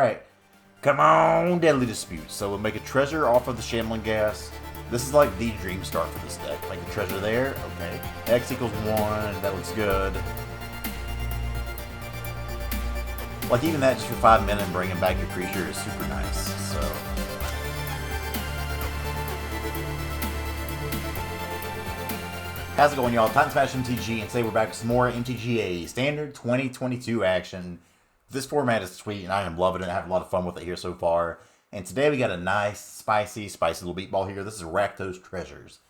Alright. Come on, Deadly Dispute. So we'll make a treasure off of the Shambling Gas. This is like the dream start for this deck. Make the treasure there. Okay. X equals 1. That looks good. Like even that just for 5 minutes and bringing back your creature is super nice. So. How's it going, y'all? Time Smash MTG, and today we're back with some more MTGA Standard 2022 action. This format is sweet, and I am loving it. I have a lot of fun with it here so far. And today we got a nice, spicy little meatball here. This is Rakdos Treasures.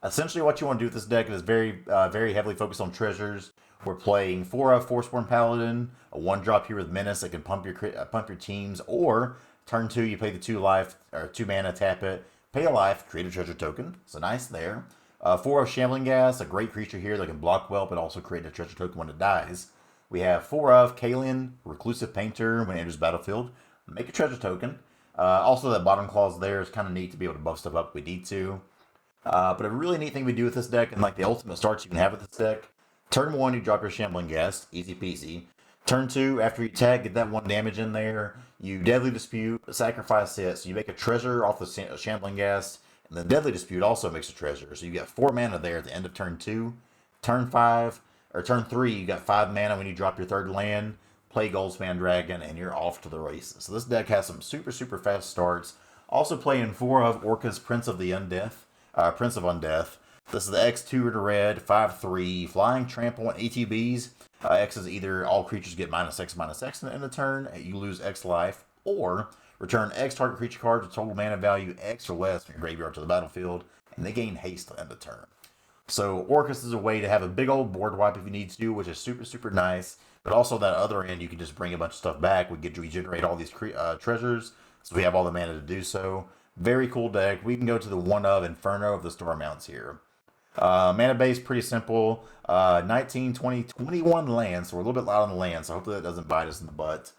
Essentially, what you want to do with this deck is very heavily focused on treasures. We're playing 4 Forsworn Paladin, a 1-drop here with Menace that can pump your teams, or turn 2, you play the 2 life, or 2 mana, tap it, pay a life, create a treasure token. So nice there. 4 Shambling Gas, a great creature here that can block well, but also create a treasure token when it dies. We have 4 of Kalian, Reclusive Painter, when it enters battlefield. Make a treasure token. Also, that bottom clause there is kind of neat to be able to buff stuff up if we need to. But a really neat thing we do with this deck, and like the ultimate starts you can have with this deck. Turn 1, you drop your Shambling Gas. Easy peasy. Turn 2, after you attack, get that 1 damage in there. You Deadly Dispute, sacrifice it. So you make a treasure off the Shambling Gas. And the Deadly Dispute also makes a treasure. So you got 4 mana there at the end of turn 2. Turn 3, you got 5 mana when you drop your 3rd land. Play Goldspans Dragon, and you're off to the races. So this deck has some super fast starts. Also playing 4 of Orca's Prince of Undeath. This is the X2 to red, 5/3, flying trample on ATBs. X is either all creatures get -X in the end of turn, you lose X life, or return X target creature card with total mana value X or less from your graveyard to the battlefield, and they gain haste at the end of turn. So Orcus is a way to have a big old board wipe if you need to, which is super nice. But also that other end, you can just bring a bunch of stuff back. We get to regenerate all these treasures, so we have all the mana to do so. Very cool deck. We can go to the 1 of Inferno of the Storm Mounts here. Mana base, pretty simple. 19, 20, 21 lands, so we're a little bit loud on the land, so hopefully that doesn't bite us in the butt.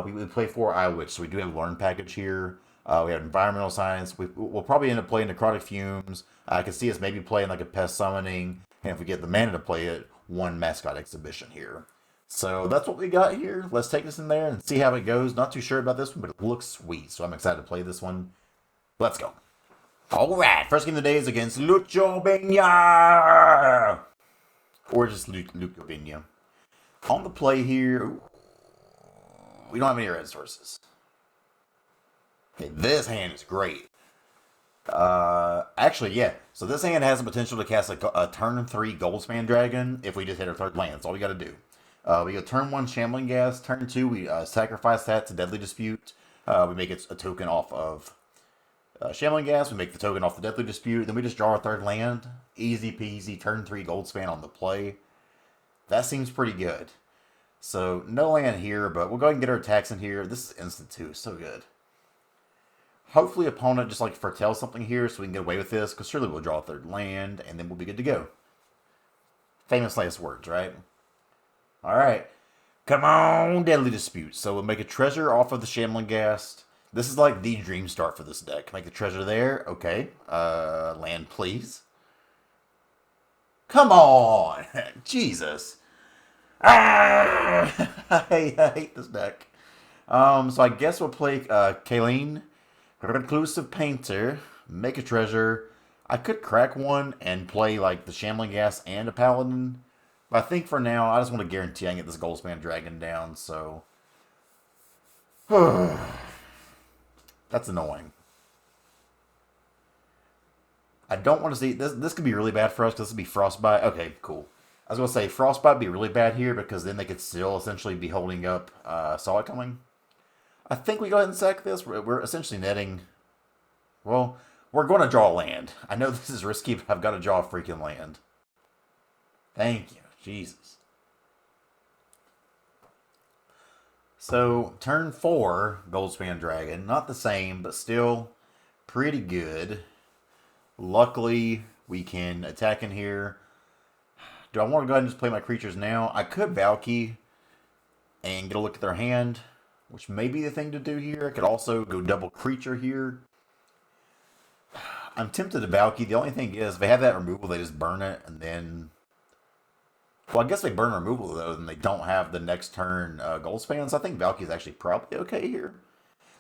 We play 4 Eye Witch, so we do have a learn package here. We have Environmental Science. We'll probably end up playing Necrotic Fumes. I can see us maybe playing like a Pest Summoning, and if we get the mana to play it, 1 Mascot Exhibition here. So that's what we got here. Let's take this in there and see how it goes. Not too sure about this one, but it looks sweet, so I'm excited to play this one. Let's go. Alright, first game of the day is against Lucho Benya! Or just Lucho Benya. On the play here, we don't have any red sources. Okay, this hand is great. Actually, yeah. So this hand has the potential to cast a turn 3 Goldspans Dragon if we just hit our 3rd land. That's all we got to do. We go turn 1 Shambling Gas. Turn 2, we sacrifice that to Deadly Dispute. We make it a token off of Shambling Gas. We make the token off the Deadly Dispute. Then we just draw our 3rd land. Easy peasy. Turn 3 Goldspan on the play. That seems pretty good. So no land here, but we'll go ahead and get our attacks in here. This is instant too. So good. Hopefully opponent just like foretells something here so we can get away with this, because surely we'll draw a 3rd land, and then we'll be good to go. Famous last words, right? Alright. Come on, Deadly Dispute. So we'll make a treasure off of the Shambling Gas. This is like the dream start for this deck. Make the treasure there. Okay. Land, please. Come on! Jesus. Ah! I hate this deck. So I guess we'll play Kalian, Reclusive Painter, make a treasure. I could crack 1 and play like the Shambling Gas and a Paladin. But I think for now, I just want to guarantee I can get this Goldspans Dragon down, so. That's annoying. I don't want to see. This could be really bad for us because this would be Frostbite. Okay, cool. I was going to say Frostbite would be really bad here because then they could still essentially be holding up Saw It Coming. I think we go ahead and sack this. We're essentially netting. Well, we're going to draw land. I know this is risky, but I've got to draw a freaking land. Thank you. Jesus. So, turn 4, Goldspans Dragon. Not the same, but still pretty good. Luckily, we can attack in here. Do I want to go ahead and just play my creatures now? I could Valky and get a look at their hand, which may be the thing to do here. I could also go double creature here. I'm tempted to Valky. The only thing is, if they have that removal, they just burn it, and then Well, I guess they burn removal though, and they don't have the next turn Goldspans. I think Valky's actually probably okay here.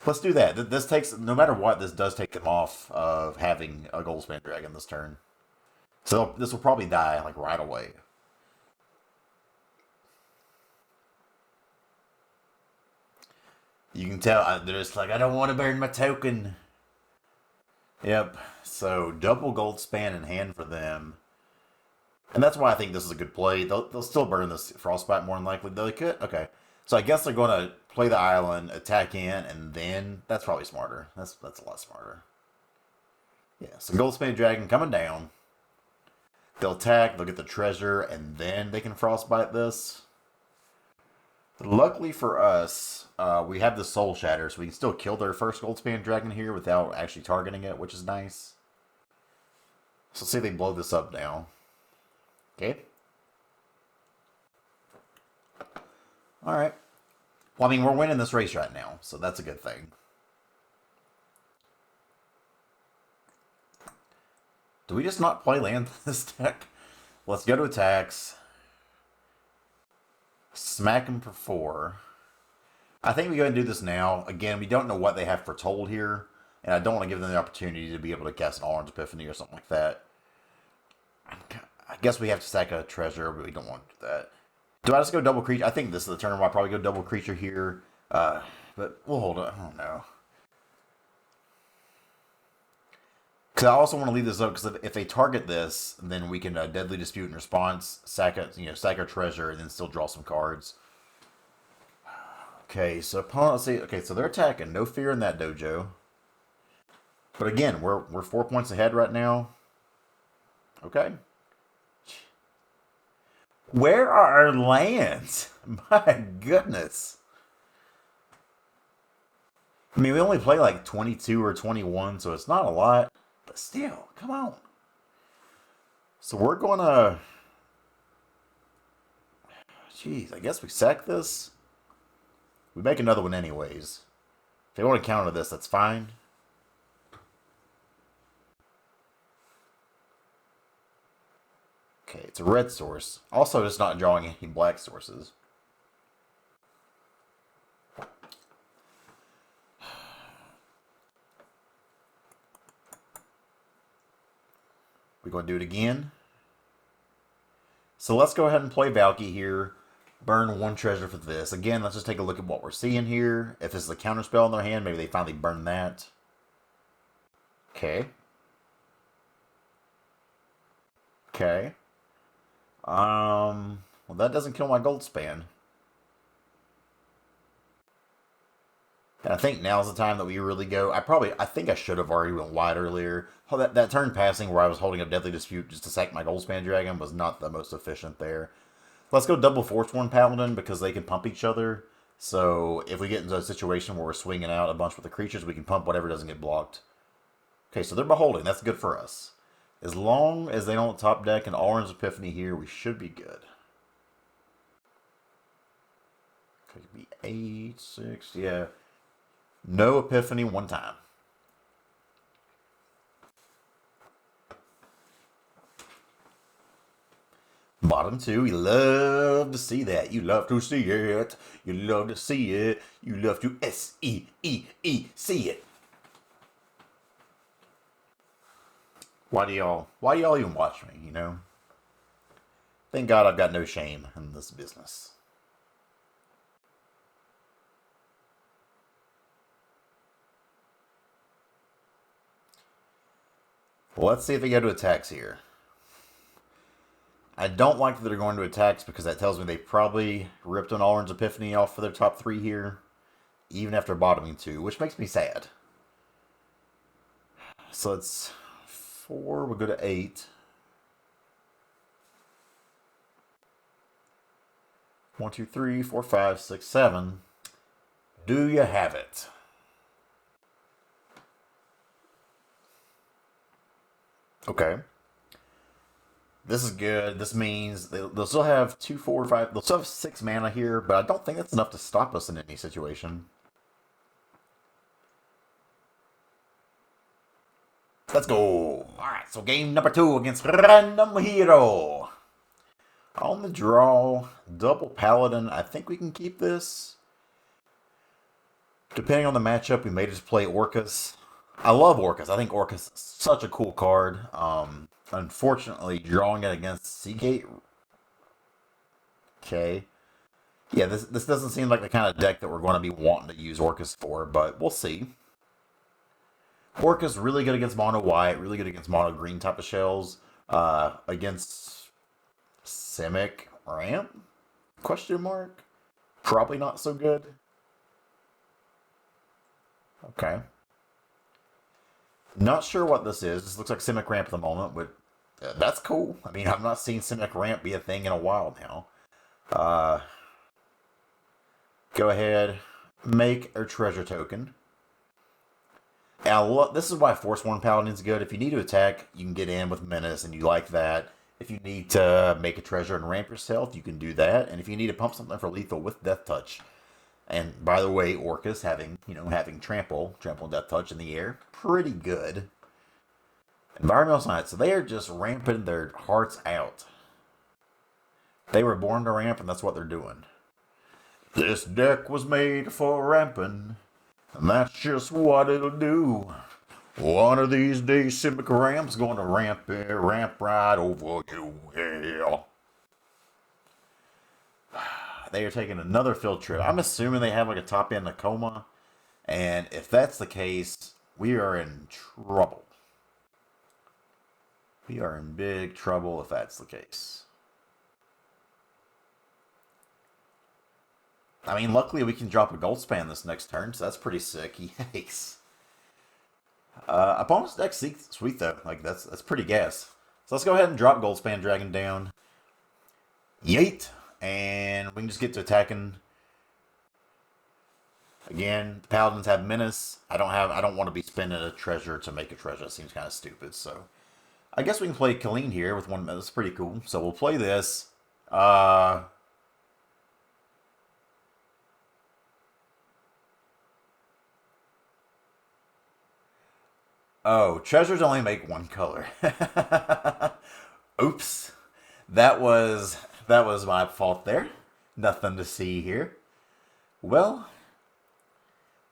Let's do that. This takes, no matter what, this does take them off of having a Goldspan Dragon this turn. So this will probably die like right away. You can tell they're just like, I don't want to burn my token. Yep. So double Goldspan in hand for them. And that's why I think this is a good play. They'll still burn this Frostbite more than likely. They could? Okay. So I guess they're going to play the island, attack in, and then... That's probably smarter. That's a lot smarter. Yeah, so Goldspan Dragon coming down. They'll attack, they'll get the treasure, and then they can Frostbite this. Luckily for us, we have the Soul Shatter, so we can still kill their first Goldspan Dragon here without actually targeting it, which is nice. So let's see if they blow this up now. Okay. Alright. Well, I mean, we're winning this race right now, so that's a good thing. Do we just not play land this deck? Let's go to attacks. Smack him for 4. I think we go and do this now. Again, we don't know what they have foretold here, and I don't want to give them the opportunity to be able to cast an Orange Epiphany or something like that. I guess we have to stack a treasure, but we don't want to do that. Do I just go double creature? I think this is the turn where I'll probably go double creature here. But we'll hold it. I don't know. Because I also want to leave this up, because if they target this, then we can Deadly Dispute in response, sack our treasure, and then still draw some cards. Okay, so opponent, let's see. Okay, so they're attacking. No fear in that dojo. But again, we're 4 points ahead right now. Okay. Where are our lands? My goodness. I mean, we only play like 22 or 21, so it's not a lot. But still, come on. So we're going to... Jeez, I guess we sack this. We make another one anyways. If they want to counter this, that's fine. Okay, it's a red source. Also, just not drawing any black sources. We're going to do it again. So let's go ahead and play Valky here. Burn 1 treasure for this. Again, let's just take a look at what we're seeing here. If this is a counterspell in their hand, maybe they finally burn that. Okay. Okay. Well, that doesn't kill my Goldspan. And I think now's the time that we really go. I think I should have already went wide earlier. Oh, that turn passing where I was holding a Deadly Dispute just to sack my Goldspan Dragon was not the most efficient there. Let's go double Force One Paladin because they can pump each other. So if we get into a situation where we're swinging out a bunch with the creatures, we can pump whatever doesn't get blocked. Okay, so they're beholding. That's good for us. As long as they don't top deck an Orange Epiphany here, we should be good. Could be 8, 6, yeah. No Epiphany one time. Bottom 2, you love to see that. You love to see it. You love to see it. You love to see it. Why do y'all even watch me, you know? Thank God I've got no shame in this business. Let's see if they go to attacks here. I don't like that they're going to attacks because that tells me they probably ripped an Orange Epiphany off for their top 3 here, even after bottoming 2, which makes me sad. So it's 4, we'll go to 8. 1, 2, 3, 4, 5, 6, 7. Do you have it? Okay. This is good. This means they'll still have 2, 4, 5. They'll still have 6 mana here, but I don't think that's enough to stop us in any situation. Let's go. Alright, so game number 2 against Random Hero. On the draw, double Paladin. I think we can keep this. Depending on the matchup, we may just play Orcus. I love Orcus. I think Orcus is such a cool card. Unfortunately, drawing it against Seagate. Okay. Yeah, this doesn't seem like the kind of deck that we're going to be wanting to use Orcus for, but we'll see. Orcus really good against mono white, really good against mono green type of shells. Against Simic Ramp? Question mark? Probably not so good. Okay. Not sure what this is. This looks like Simic Ramp at the moment, but that's cool. I mean, I've not seen Simic Ramp be a thing in a while now. Uh, Go ahead, make a treasure token. Now, this is why Force 1 Paladin's good. If you need to attack, you can get in with Menace, and you like that. If you need to make a treasure and ramp yourself, you can do that. And if you need to pump something for lethal with Death Touch. And by the way, Orcus having trample and Death Touch in the air, pretty good. Environmental Science, so they are just ramping their hearts out. They were born to ramp, and that's what they're doing. This deck was made for ramping, and that's just what it'll do. One of these days, Simic Ramp's gonna ramp right over you. Yeah. They are taking another field trip. I'm assuming they have like a top end Nakoma, and if that's the case, we are in trouble. We are in big trouble if that's the case. I mean, luckily we can drop a Goldspan this next turn, so that's pretty sick. Yikes. Opponent's deck sweet though. Like that's pretty gas. So let's go ahead and drop Goldspan Dragon down. Yeet. And we can just get to attacking. Again, the Paladins have Menace. I don't want to be spending a treasure to make a treasure. It seems kind of stupid. So I guess we can play Colleen here with one Menace. That's pretty cool. So we'll play this. Oh, treasures only make one color. Oops. That was my fault there. Nothing to see here. Well,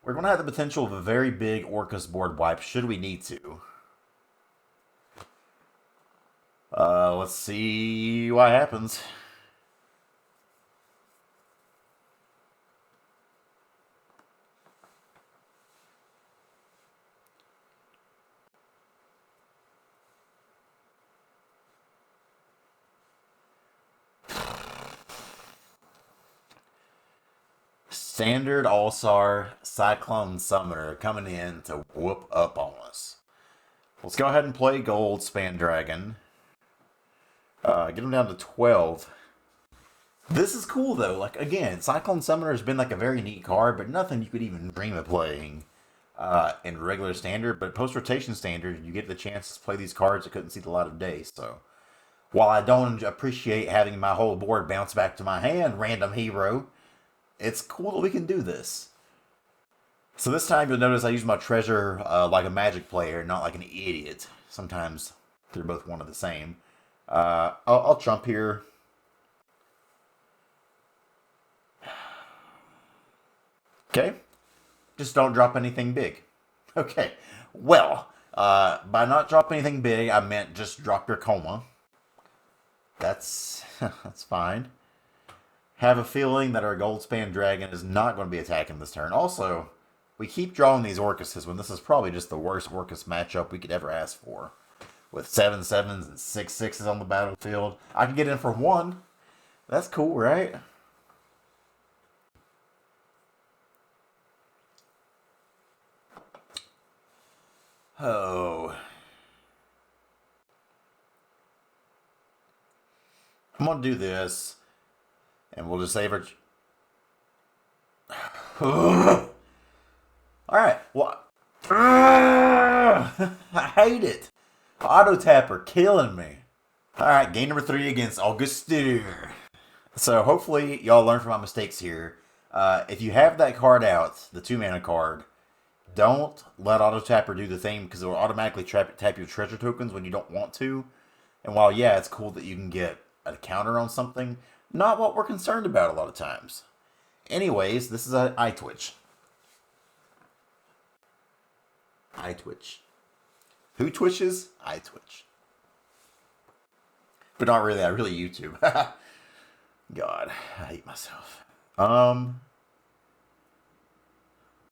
we're going to have the potential of a very big Orcus board wipe should we need to. Let's see what happens. Standard All-Star Cyclone Summoner coming in to whoop up on us. Let's go ahead and play Goldspan Dragon. Get him down to 12. This is cool though. Like again, Cyclone Summoner has been like a very neat card, but nothing you could even dream of playing in regular standard. But post-rotation standard, you get the chance to play these cards that couldn't see the light of day. So while I don't appreciate having my whole board bounce back to my hand, random hero, it's cool that we can do this. So this time you'll notice I use my treasure like a Magic player, not like an idiot. Sometimes they're both one of the same. I'll trump here. Okay. Just don't drop anything big. Okay. Well, by not drop anything big, I meant just drop your coma. That's that's fine. Have a feeling that our Goldspan Dragon is not going to be attacking this turn. Also, we keep drawing these Orcuses when this is probably just the worst Orcus matchup we could ever ask for. With 7/7s and 6/6s on the battlefield. I can get in for 1. That's cool, right? Oh. I'm going to do this. And we'll just save her. Alright, well. I hate it. Auto tapper killing me. Alright, game number 3 against Auguster. So hopefully y'all learn from my mistakes here. If you have that card out, the 2-mana card, don't let Auto Tapper do the thing because it will automatically tap your treasure tokens when you don't want to. And while, yeah, it's cool that you can get a counter on something. Not what we're concerned about a lot of times. Anyways, this is an eye twitch. Eye twitch. Who twitches? I twitch. But not really, I really YouTube. God, I hate myself.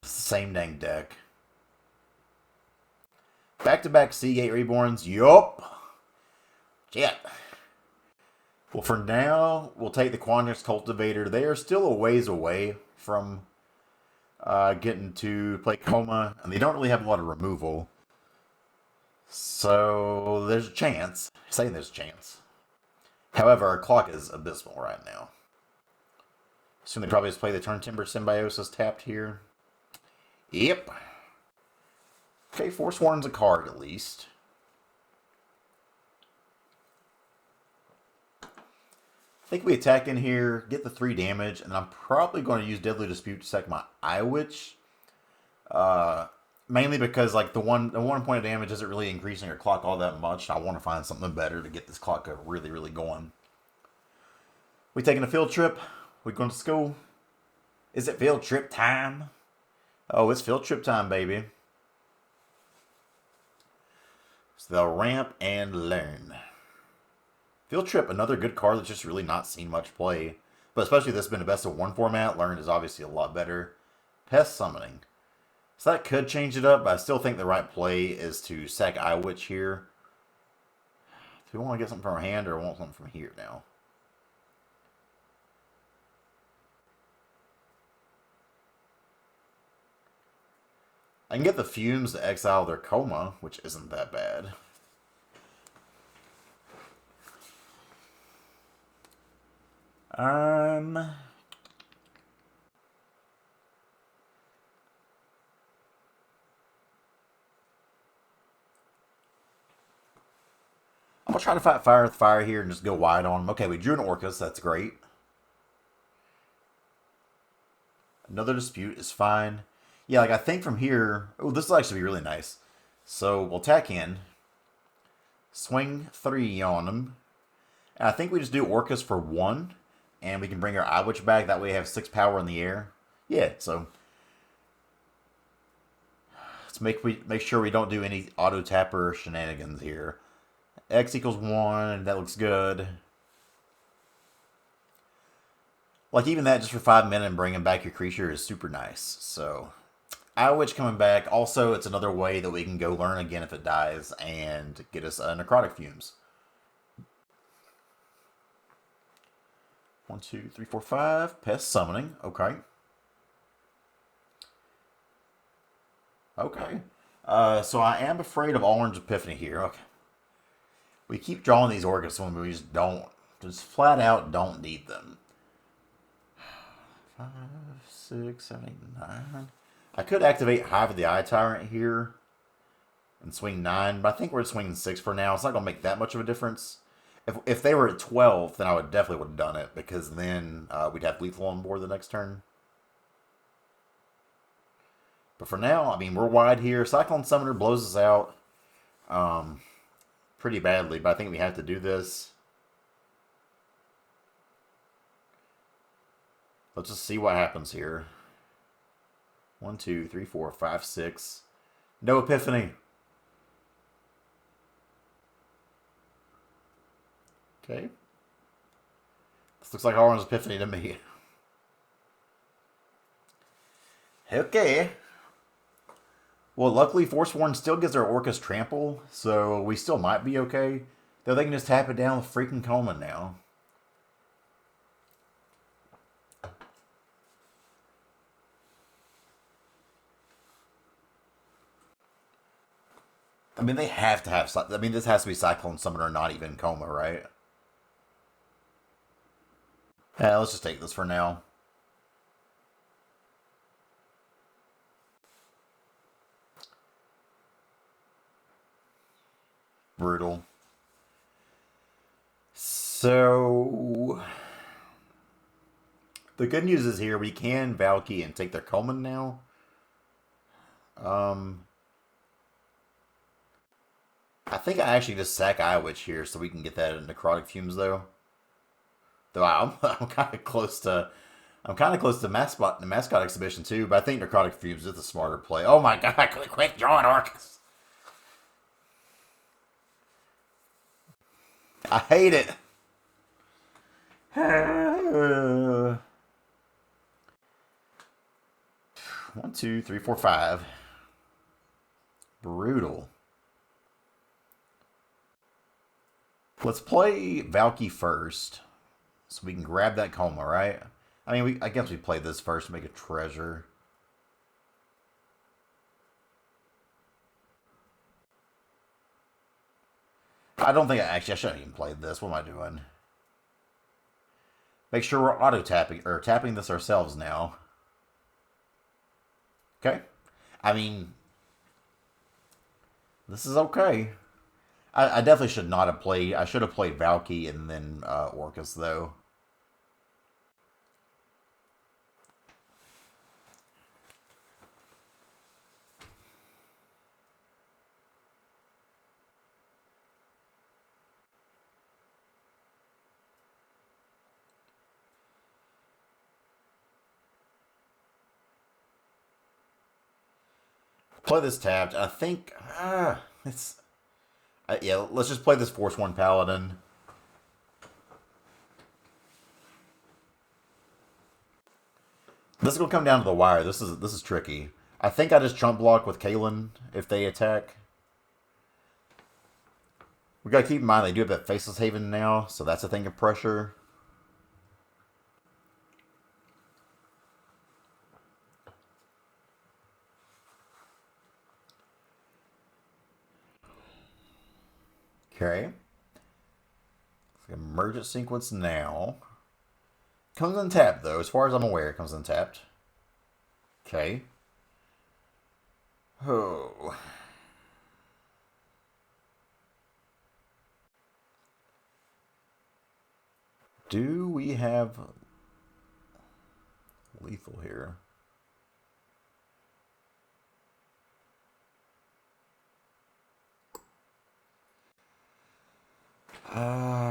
Same dang deck. Back-to-back Seagate Reborns. Yup. Shit. Well, for now, we'll take the Quandrix Cultivator. They are still a ways away from getting to play Coma, and they don't really have a lot of removal. So, there's a chance. I'm saying there's a chance. However, our clock is abysmal right now. Assume they probably just play the Turn Timber Symbiosis tapped here. Yep. Okay, Forsworn's a card at least. I think we attack in here, get the 3 damage, and I'm probably going to use Deadly Dispute to sack my Eye Witch. Mainly because like the one point of damage isn't really increasing our clock all that much. I want to find something better to get this clock really, really going. We taking a field trip? We going to school? Is it field trip time? Oh, it's field trip time, baby. So they'll ramp and learn. Field Trip, another good card that's just really not seen much play. But especially this been a best of 1 format, Learn is obviously a lot better. Pest Summoning. So that could change it up, but I still think the right play is to sack Eye Witch here. Do we want to get something from our hand or want something from here now? I can get the Fumes to exile their Coma, which isn't that bad. I'm going to try to fight fire with fire here and just go wide on them. Okay, we drew an Orcus. That's great. Another Dispute is fine. Yeah, like I think from here... Oh, this will actually be really nice. So we'll attack in. Swing 3 on them. And I think we just do Orcus for 1. And we can bring our Eye Witch back. That way we have 6 power in the air. Yeah, so... Let's make sure we don't do any auto-tapper shenanigans here. X equals 1. That looks good. Like, even that just for 5 minutes and bringing back your creature is super nice. So... Eye Witch coming back. Also, it's another way that we can go learn again if it dies and get us Necrotic Fumes. 1, 2, 3, 4, 5. Pest Summoning. Okay. Okay. So I am afraid of Orange Epiphany here. Okay. We keep drawing these Orcus when we just flat out don't need them. 5, 6, 7, 8, 9. I could activate Hive of the Eye Tyrant here and swing 9, but I think we're swinging 6 for now. It's not going to make that much of a difference. If they were at 12, then I would definitely would have done it, because then we'd have lethal on board the next turn. But for now, I mean, we're wide here. Cyclone Summoner blows us out pretty badly, but I think we have to do this. Let's just see what happens here. 1, 2, 3, 4, 5, 6. No Epiphany. Okay. This looks like Orange Epiphany to me. Okay. Well, luckily, Forsworn still gives our Orcus Trample, so we still might be okay. Though they can just tap it down with freaking Coma now. I mean, they have to have... I mean, this has to be Cyclone Summoner, not even Coma, right? Yeah, let's just take this for now. Brutal. So... The good news is here, we can Valky and take their Coleman now. I think I actually just sack Eye Witch here so we can get that in Necrotic Fumes, though. Though I'm kind of close to the mascot exhibition too, but I think Necrotic Fumes is the smarter play. Oh my god, quit drawing Orcus. I hate it. 1, 2, 3, 4, 5. Brutal. Let's play Valky first, so we can grab that Coma, right? I mean, I guess we play this first to make a treasure. I don't think I shouldn't even play this. What am I doing? Make sure we're auto tapping or tapping this ourselves now. Okay. I mean, this is okay. I definitely should not have played. I should have played Valky and then Orcus though. Play this tapped. I think it's yeah. Let's just play this Force 1 Paladin. This is gonna come down to the wire. This is tricky. I think I just chump block with Kalen if they attack. We gotta keep in mind they do have that Faceless Haven now, so that's a thing of pressure. Okay. Emergent sequence now. Comes untapped though, as far as I'm aware, it comes untapped. Okay. Oh. Do we have lethal here?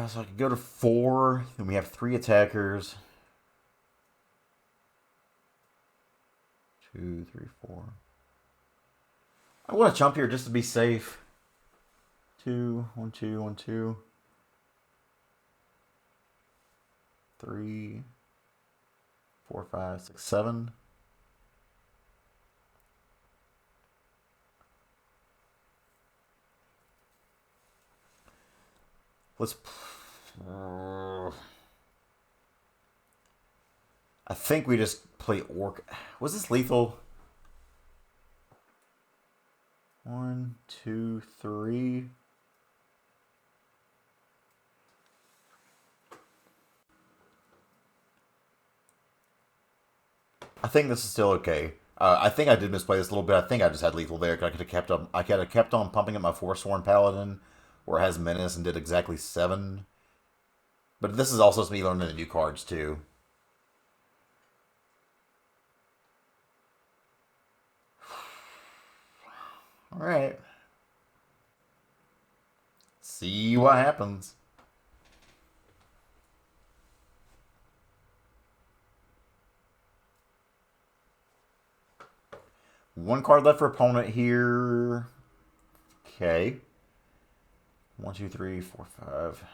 So I could go to 4, and we have 3 attackers. 2, 3, 4. I want to jump here just to be safe. 2, 1, 2, 1, 2. 3, 4, 5, 6, 7. Let's. I think we just play Orc. Was this lethal? 1, 2, 3. I think this is still okay. I think I did misplay this a little bit. I think I just had lethal there. I could have kept on. I could have kept on pumping up my Forsworn Paladin, where it has Menace and did exactly 7. But this is also me learning the new cards too. All right. See what happens. One card left for opponent here. Okay. 1, 2, 3, 4, 5.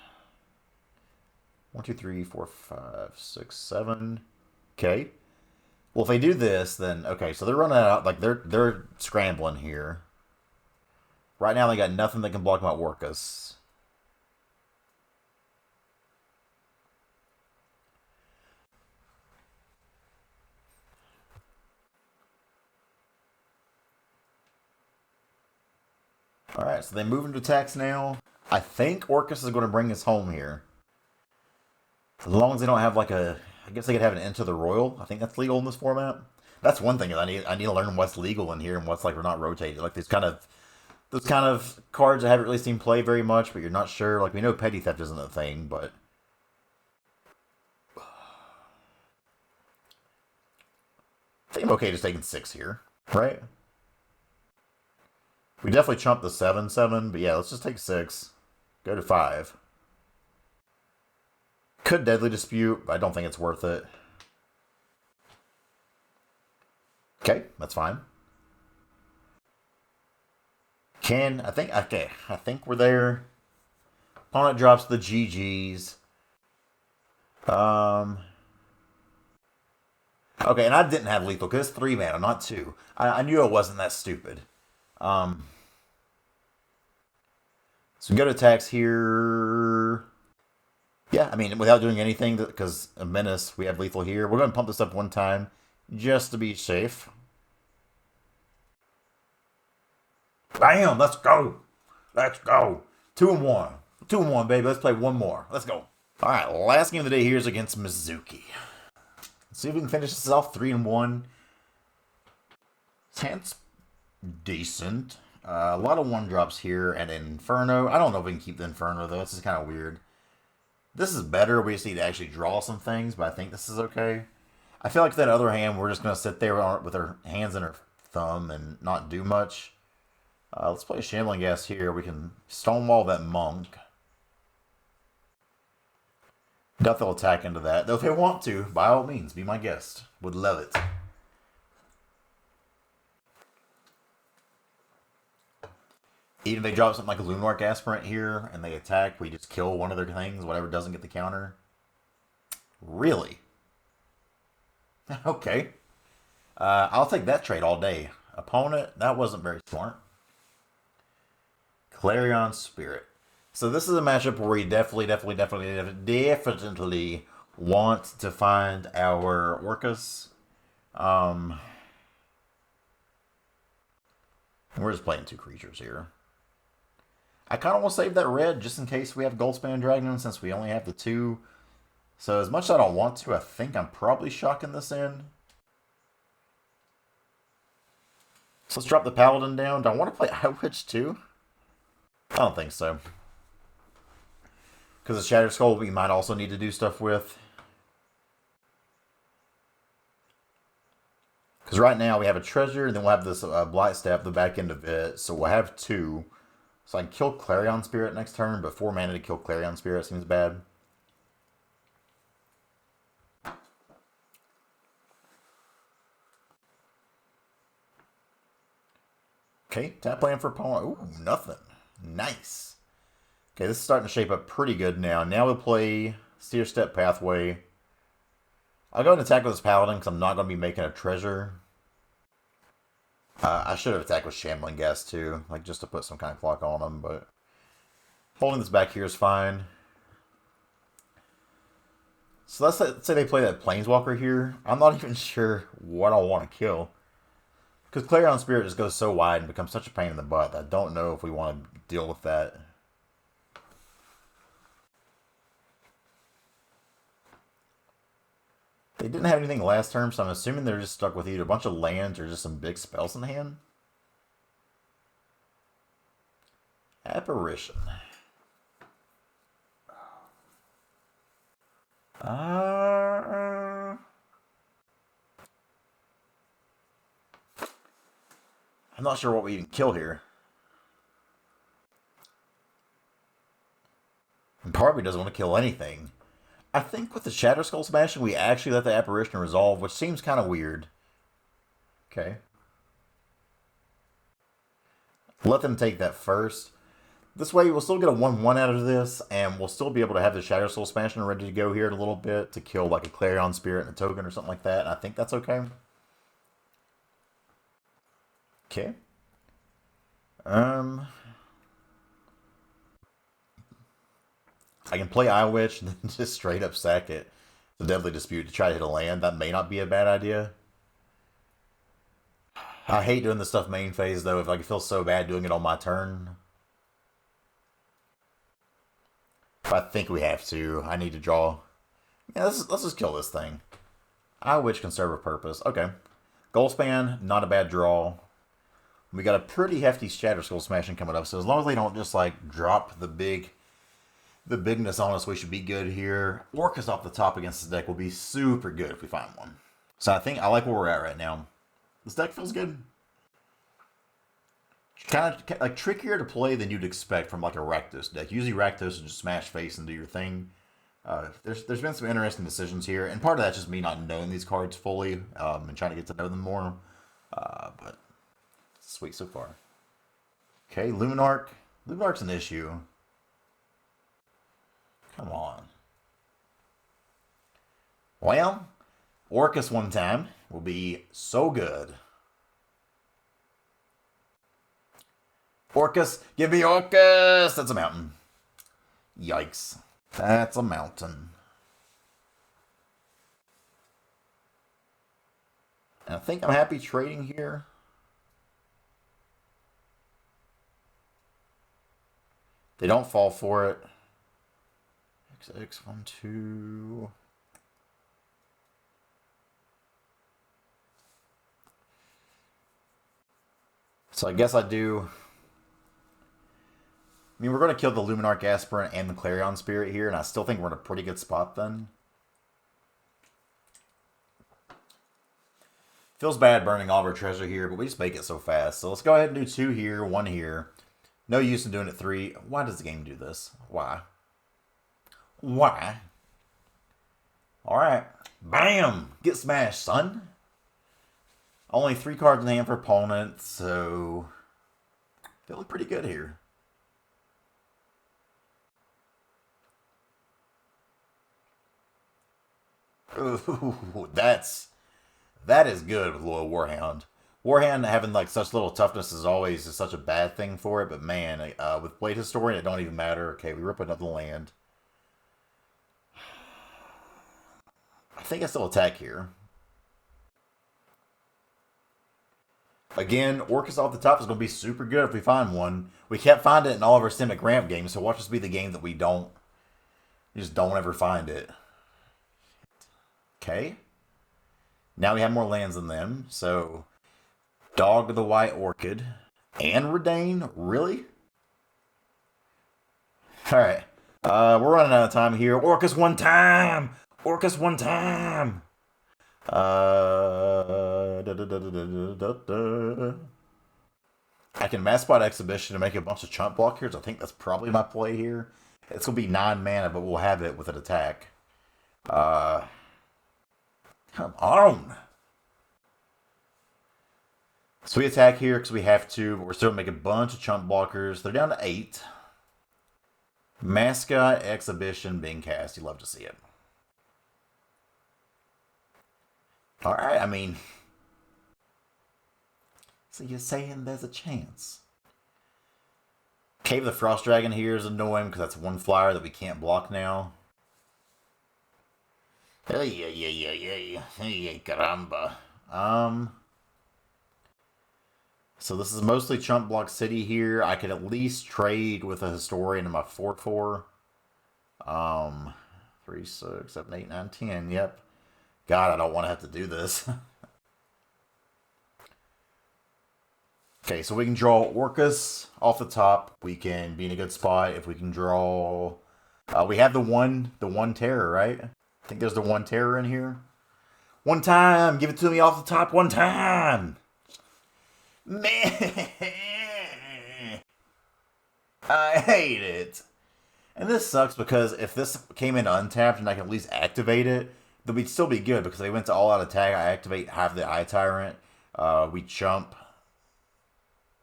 1, 2, 3, 4, 5, 6, 7. Okay. Well, if they do this, then okay. So they're running out. Like they're scrambling here. Right now, they got nothing that can block my Orcus. Alright, so they move into attacks now. I think Orcus is going to bring us home here. As long as they don't have like a... I guess they could have an Into the Royal. I think that's legal in this format. That's one thing. I need to learn what's legal in here and what's like we're not rotated. Like those kind of cards I haven't really seen play very much, but you're not sure. Like we know Petty Theft isn't a thing, but... I think I'm okay just taking 6 here, right? We definitely chumped the 7/7, but yeah, let's just take 6. Go to 5. Could Deadly Dispute, but I don't think it's worth it. Okay, that's fine. I think we're there. Opponent drops the GGs. Okay, and I didn't have lethal because it's 3 mana, not 2. I knew it wasn't that stupid. So we go to attacks here. Yeah, I mean, without doing anything, because a menace, we have lethal here. We're going to pump this up one time just to be safe. Bam! Let's go! Let's go! 2-1. 2-1, baby. Let's play one more. Let's go. All right, last game of the day here is against Mizuki. Let's see if we can finish this off 3-1. Hand's decent. A lot of 1-drops here and Inferno. I don't know if we can keep the Inferno, though. This is kind of weird. This is better. We just need to actually draw some things, but I think this is okay. I feel like that other hand, we're just going to sit there with our hands in our thumb and not do much. Let's play a Shambling Gas here. We can Stonewall that Monk. Doubt they'll attack into that. Though if they want to, by all means, be my guest. Would love it. Even if they drop something like a Luminarch Aspirant here and they attack, we just kill one of their things, whatever doesn't get the counter. Really? Okay. I'll take that trade all day. Opponent, that wasn't very smart. Clarion Spirit. So this is a matchup where we definitely want to find our Orcas. We're just playing 2 creatures here. I kind of want to save that red just in case we have Goldspans Dragons since we only have the 2. So as much as I don't want to, I think I'm probably shocking this in. So let's drop the Paladin down. Do I want to play Eye Witch too? I don't think so. Because the Shattered Skull we might also need to do stuff with. Because right now we have a treasure, and then we'll have this Blightstep, the back end of it. So we'll have 2. So I can kill Clarion Spirit next turn, but 4 mana to kill Clarion Spirit seems bad. Okay, tap land for opponent. Ooh, nothing. Nice. Okay, this is starting to shape up pretty good now. Now we'll play Seer Step Pathway. I'll go and attack with this Paladin because I'm not going to be making a treasure. I should have attacked with Shambling Gas too, like just to put some kind of clock on them, but holding this back here is fine. So let's say they play that Planeswalker here. I'm not even sure what I want to kill. Because Clarion Spirit just goes so wide and becomes such a pain in the butt that I don't know if we want to deal with that. They didn't have anything last term, so I'm assuming they're just stuck with either a bunch of lands or just some big spells in hand. Apparition. I'm not sure what we even kill here. And part of me doesn't want to kill anything. I think with the Shatter Skull Smashing, we actually let the Apparition resolve, which seems kind of weird. Okay. Let them take that first. This way, we'll still get a 1-1 out of this, and we'll still be able to have the Shatter Skull Smashing ready to go here in a little bit to kill like a Clarion Spirit and a token or something like that, and I think that's okay. Okay. I can play Eye Witch and then just straight up sack it. The Deadly Dispute to try to hit a land. That may not be a bad idea. I hate doing this stuff main phase though. If I feel so bad doing it on my turn. But I think we have to. I need to draw. Yeah, let's just kill this thing. Eye Witch can serve a purpose. Okay. Goldspan, not a bad draw. We got a pretty hefty Shatter Skull Smashing coming up. So as long as they don't just like drop the bigness on us, we should be good here. Orcus off the top against this deck will be super good if we find one. So I think I like where we're at right now. This deck feels good. Kind of like trickier to play than you'd expect from like a Rakdos deck. Usually Rakdos is just smash face and do your thing. There's been some interesting decisions here, and part of that's just me not knowing these cards fully and trying to get to know them more. But sweet so far. Okay, Luminarch. Luminarch's an issue. Come on. Well, Orcus one time will be so good. Orcus, give me Orcus! That's a mountain. Yikes. That's a mountain. And I think I'm happy trading here. They don't fall for it. XX1, 2. So I guess I do. I mean, we're going to kill the Luminarch Aspirant and the Clarion Spirit here, and I still think we're in a pretty good spot then. Feels bad burning all of our treasure here, but we just make it so fast. So let's go ahead and do 2 here, 1 here. No use in doing it 3. Why does the game do this? Why? Why? Alright. Bam! Get smashed, son. Only 3 cards in hand for opponent, so feeling pretty good here. Ooh, that is good with Loyal Warhound. Warhound having like such little toughness is always such a bad thing for it, but man, with Blade Historian, it don't even matter. Okay, we rip another land. I think I still attack here. Again, Orcus off the top is going to be super good if we find one. We can't find it in all of our Simic Ramp games, so watch this be the game that we just don't ever find it. Okay. Now we have more lands than them, so Dog of the White Orchid and Redain? Really? Alright. We're running out of time here. Orcus one time! Orcus one time! I can Mass Spot Exhibition to make a bunch of chump blockers. I think that's probably my play here. It's going to be 9 mana, but we'll have it with an attack. Come on! So we attack here because we have to, but we're still making a bunch of chump blockers. They're down to 8. Mascot Exhibition being cast. You love to see it. Alright, I mean... So you're saying there's a chance. Cave the Frost Dragon here is annoying because that's 1 flyer that we can't block now. Hey, caramba. So this is mostly Chump Block City here. I could at least trade with a Historian in my 4/4. 3, 6, 7, 8, 9, 10. Yep. God, I don't want to have to do this. Okay, so we can draw Orcus off the top. We can be in a good spot if we can draw... we have the one terror, right? I think there's the 1 terror in here. 1 time! Give it to me off the top 1 time! Man! I hate it. And this sucks because if this came in untapped and I can at least activate it, then we'd still be good because they went to all-out attack. I activate half the Eye Tyrant. We chump.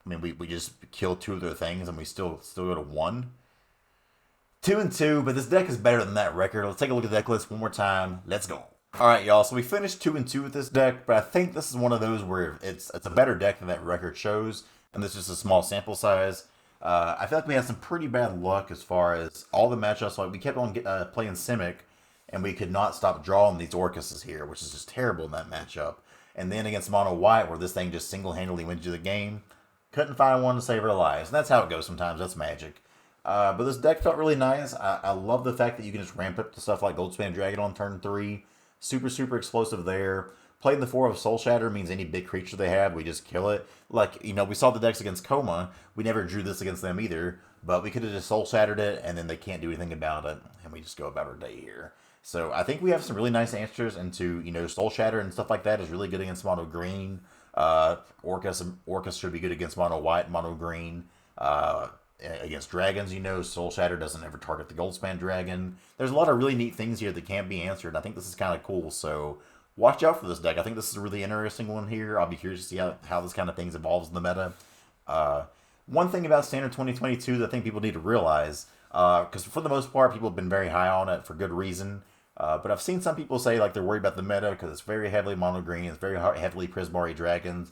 I mean, we just kill 2 of their things and we still go to 1. 2 and 2, but this deck is better than that record. Let's take a look at the deck list one more time. Let's go. Alright, y'all, so we finished 2 and 2 with this deck, but I think this is one of those where it's a better deck than that record shows, and this is just a small sample size. I feel like we had some pretty bad luck as far as all the matchups. Like we kept on playing Simic, and we could not stop drawing these Orcuses here, which is just terrible in that matchup. And then against Mono White, where this thing just single-handedly wins you the game, couldn't find one to save our lives. And that's how it goes sometimes. That's magic. But this deck felt really nice. I love the fact that you can just ramp up to stuff like Goldspans Dragon on turn 3. Super, super explosive there. Playing the 4 of Soul Shatter means any big creature they have, we just kill it. Like, you know, we saw the decks against Coma. We never drew this against them either. But we could have just Soul Shattered it, and then they can't do anything about it. And we just go about our day here. So I think we have some really nice answers into, you know, Soul Shatter and stuff like that is really good against Mono Green. Orcus should be good against Mono White, Mono Green. against dragons, you know, Soul Shatter doesn't ever target the Goldspan dragon. There's a lot of really neat things here that can't be answered. I think this is kind of cool, so watch out for this deck. I think this is a really interesting one here. I'll be curious to see how this kind of things evolves in the meta. One thing about Standard 2022 that I think people need to realize, because for the most part, people have been very high on it for good reason. But I've seen some people say like they're worried about the meta because it's very heavily mono green, it's very heavily Prismari Dragons.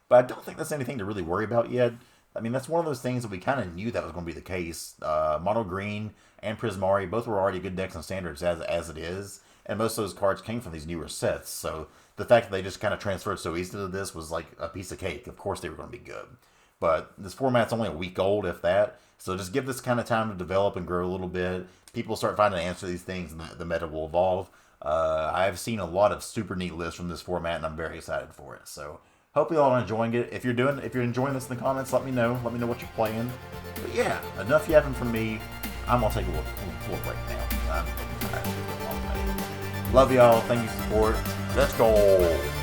But I don't think that's anything to really worry about yet. I mean, that's one of those things that we kind of knew that was going to be the case. Mono green and Prismari both were already good decks and standards as it is, and most of those cards came from these newer sets. So the fact that they just kind of transferred so easily to this was like a piece of cake. Of course they were going to be good. But this format's only a week old, if that. So just give this kind of time to develop and grow a little bit. People start finding an answer to these things, and the meta will evolve. I've seen a lot of super neat lists from this format, and I'm very excited for it. So hope you all are enjoying it. If you're enjoying this in the comments, let me know. Let me know what you're playing. But yeah, enough yapping from me. I'm gonna take a little break now. Love y'all. Thank you for support. Let's go.